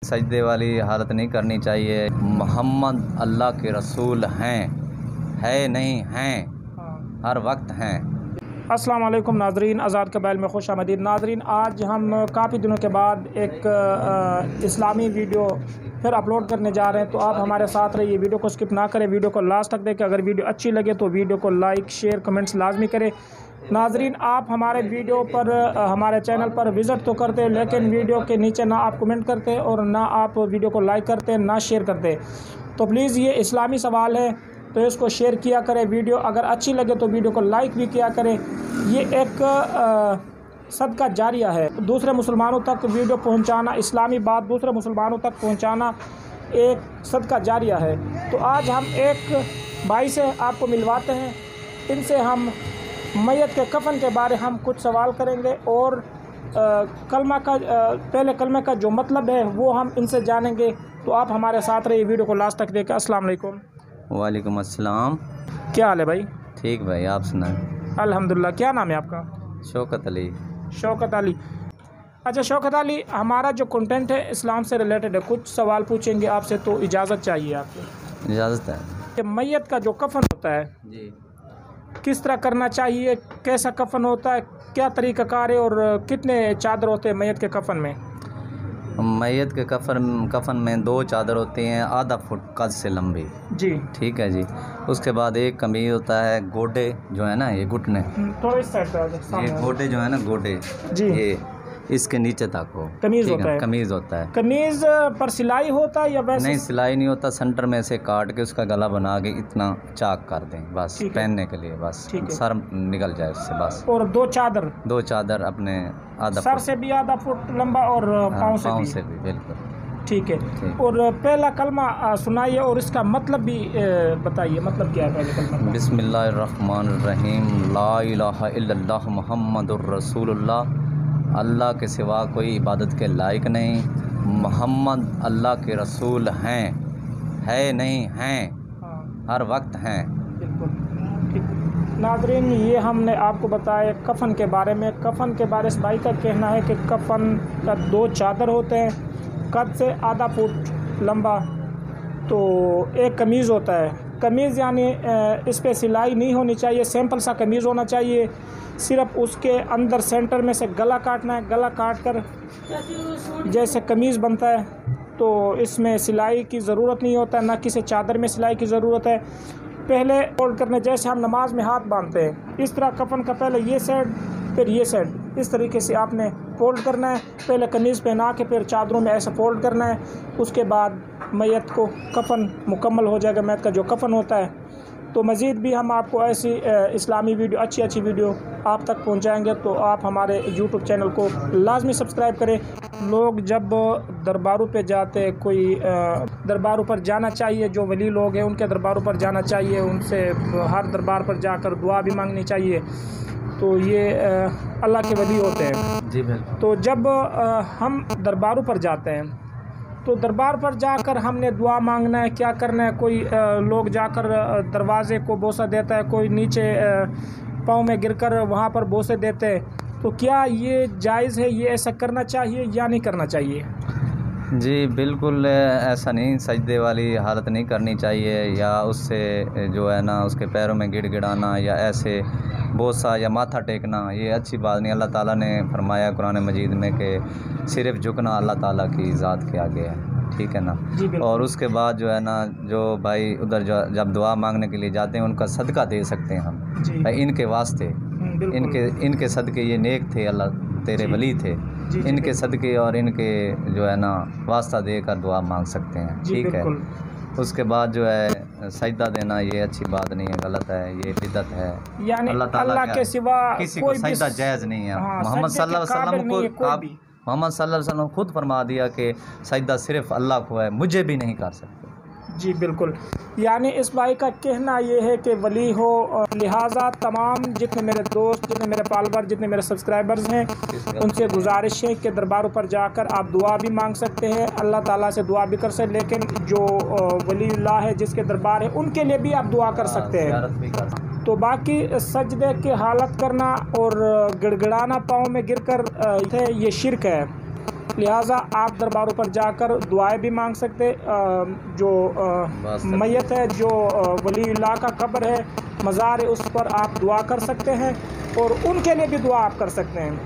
सजदे वाली हालत नहीं करनी चाहिए। मोहम्मद अल्लाह के रसूल हैं, है नहीं हैं, हर वक्त हैं। अस्सलाम वालेकुम नाजरीन, आज़ाद कबाइल में खुश आमदीद। नाजरीन, आज हम काफ़ी दिनों के बाद एक इस्लामी वीडियो फिर अपलोड करने जा रहे हैं, तो आप हमारे साथ रहिए, वीडियो को स्किप ना करें, वीडियो को लास्ट तक देखें। अगर वीडियो अच्छी लगे तो वीडियो को लाइक शेयर कमेंट्स लाजमी करें। नाजरीन, आप हमारे वीडियो पर हमारे चैनल पर विज़िट तो करते हैं, लेकिन वीडियो के नीचे ना आप कमेंट करते और ना आप वीडियो को लाइक करते, ना शेयर करते। तो प्लीज़ ये इस्लामी सवाल है तो इसको शेयर किया करें। वीडियो अगर अच्छी लगे तो वीडियो को लाइक भी किया करें। ये एक सदका जारिया है, दूसरे मुसलमानों तक वीडियो पहुंचाना, इस्लामी बात दूसरे मुसलमानों तक पहुंचाना एक सदका जारिया है। तो आज हम एक भाई से आपको मिलवाते हैं, इनसे हम मैयत के कफन के बारे हम कुछ सवाल करेंगे और कलमा का पहले कलमे का जो मतलब है वो हम इनसे जानेंगे। तो आप हमारे साथ रहिए, वीडियो को लास्ट तक देखें। अस्सलाम वालेकुम। वालेकुम अस्सलाम। क्या हाल है भाई? ठीक भाई, आप सुनाएं। अल्हम्दुलिल्लाह। क्या नाम है आपका? शौकत अली। शौकत अली। अच्छा शौकत अली, हमारा जो कंटेंट है इस्लाम से रिलेटेड है, कुछ सवाल पूछेंगे आपसे, तो इजाज़त चाहिए आपको? इजाज़त है कि मैयत का जो कफन होता है जी, किस तरह करना चाहिए, कैसा कफन होता है, क्या तरीक़ाकार है और कितने चादर होते हैं मैयत के कफन में? मैयत के कफन में 2 चादर होती हैं, आधा फुट कद से लंबी। जी ठीक है जी। उसके बाद एक कमीज होता है, गोडे जो है ना, ये घुटने, थोड़ा इस साइड पे आ जाओ, ये गोडे जो है ना, गोडे जी, ये इसके नीचे तक हो। कमीज होता है। कमीज होता है। कमीज पर सिलाई होता है या वैसे? नहीं, सिलाई नहीं होता, सेंटर में से काट के उसका गला बना के इतना चाक कर दें बस, पहनने के लिए बस, सर निकल जाए उससे बस। और 2 चादर? 2 चादर अपने आधा सर से भी आधा फुट लंबा और पाँव से भी? बिल्कुल ठीक है। और पहला कलमा सुनाइए और इसका मतलब भी बताइए, मतलब क्या है पहले कलमा का? बिस्मिल्लाहिर्रहमानिर्रहीम, ला इलाहा इल्लल्लाह मुहम्मदुर रसूलुल्लाह, अल्लाह के सिवा कोई इबादत के लायक नहीं, मोहम्मद अल्लाह के रसूल हैं, है नहीं हैं, हर वक्त हैं। बिल्कुल ठीक। नाज़रीन, ये हमने आपको बताया कफन के बारे में। कफन के बारे में भाई का कहना है कि कफन का 2 चादर होते हैं, कद से आधा फुट लंबा, तो एक कमीज़ होता है। कमीज़ यानी इस पर सिलाई नहीं होनी चाहिए, सिंपल सा कमीज़ होना चाहिए। सिर्फ उसके अंदर सेंटर में से गला काटना है, गला काट कर जैसे कमीज़ बनता है, तो इसमें सिलाई की ज़रूरत नहीं होता, ना किसी चादर में सिलाई की ज़रूरत है। पहले फोल्ड करने, जैसे हम नमाज में हाथ बांधते हैं, इस तरह कफन का पहले ये साइड फिर ये साइड, इस तरीके से आपने फोल्ड करना है। पहले कमीज़ पहना के फिर चादरों में ऐसा फोल्ड करना है। उसके बाद मैयत को कफन मुकम्मल हो जाएगा, मैयत का जो कफन होता है। तो मज़ीद भी हम आपको ऐसी इस्लामी वीडियो, अच्छी अच्छी आप तक पहुंचाएंगे, तो आप हमारे यूट्यूब चैनल को लाजमी सब्सक्राइब करें। लोग जब दरबारों पे जाते, कोई दरबारों पर जाना चाहिए, जो वली लोग हैं उनके दरबारों पर जाना चाहिए, उनसे हर दरबार पर जाकर दुआ भी मांगनी चाहिए। तो ये अल्लाह के वली होते हैं जी बिल्कुल। तो जब हम दरबारों पर जाते हैं तो दरबार पर जाकर हमने दुआ मांगना है, क्या करना है? कोई लोग जाकर दरवाज़े को बोसा देता है, कोई नीचे पाँव में गिरकर वहाँ पर बोसे देते हैं। तो क्या ये जायज़ है, ये ऐसा करना चाहिए या नहीं करना चाहिए? जी बिल्कुल ऐसा नहीं, सजदे वाली हालत नहीं करनी चाहिए, या उससे जो है ना उसके पैरों में गिड़गिड़ाना या ऐसे बोसा या माथा टेकना, ये अच्छी बात नहीं। अल्लाह ताला ने फरमाया कुरान मजीद में कि सिर्फ़ झुकना अल्लाह ताला की ज़ात के आगे है, ठीक है ना। और उसके बाद जो है ना, जो भाई उधर जब दुआ मांगने के लिए जाते हैं, उनका सदका दे सकते हैं हम भाई, इनके वास्ते, इनके सदके, ये नेक थे, अल्लाह तेरे वली थे, इनके सदके और इनके जो है ना वास्ता देकर दुआ मांग सकते हैं, ठीक है। उसके बाद जो है सजदा देना, ये अच्छी बात नहीं है, गलत है, ये बिदअत है। यानी अल्लाह के सिवा किसी को सजदा जायज़ नहीं है। मोहम्मद सल्लल्लाहु अलैहि वसल्लम को, मोहम्मद सल्लल्लाहु अलैहि वसल्लम खुद फरमा दिया कि सजदा सिर्फ़ अल्लाह को है, मुझे भी नहीं कर सकते। जी बिल्कुल। यानी इस भाई का कहना ये है कि वली हो, लिहाजा तमाम जितने मेरे दोस्त, जितने मेरे फॉलोअर, जितने मेरे सब्सक्राइबर्स हैं, उनसे गुजारिश है कि दरबारों पर जाकर आप दुआ भी मांग सकते हैं, अल्लाह ताला से दुआ भी कर सकते हैं, लेकिन जो वलीउल्लाह है, जिसके दरबार है, उनके लिए भी आप दुआ कर सकते हैं। तो बाकी सजदे की हालत करना और गिड़गिड़ाना पाँव में गिरकर, ये शिरक है। लिहाजा आप दरबारों पर जाकर दुआएं भी मांग सकते। जो मैयत है, जो वलीउल्लाह का कब्र है, मज़ार है, उस पर आप दुआ कर सकते हैं और उनके लिए भी दुआ आप कर सकते हैं।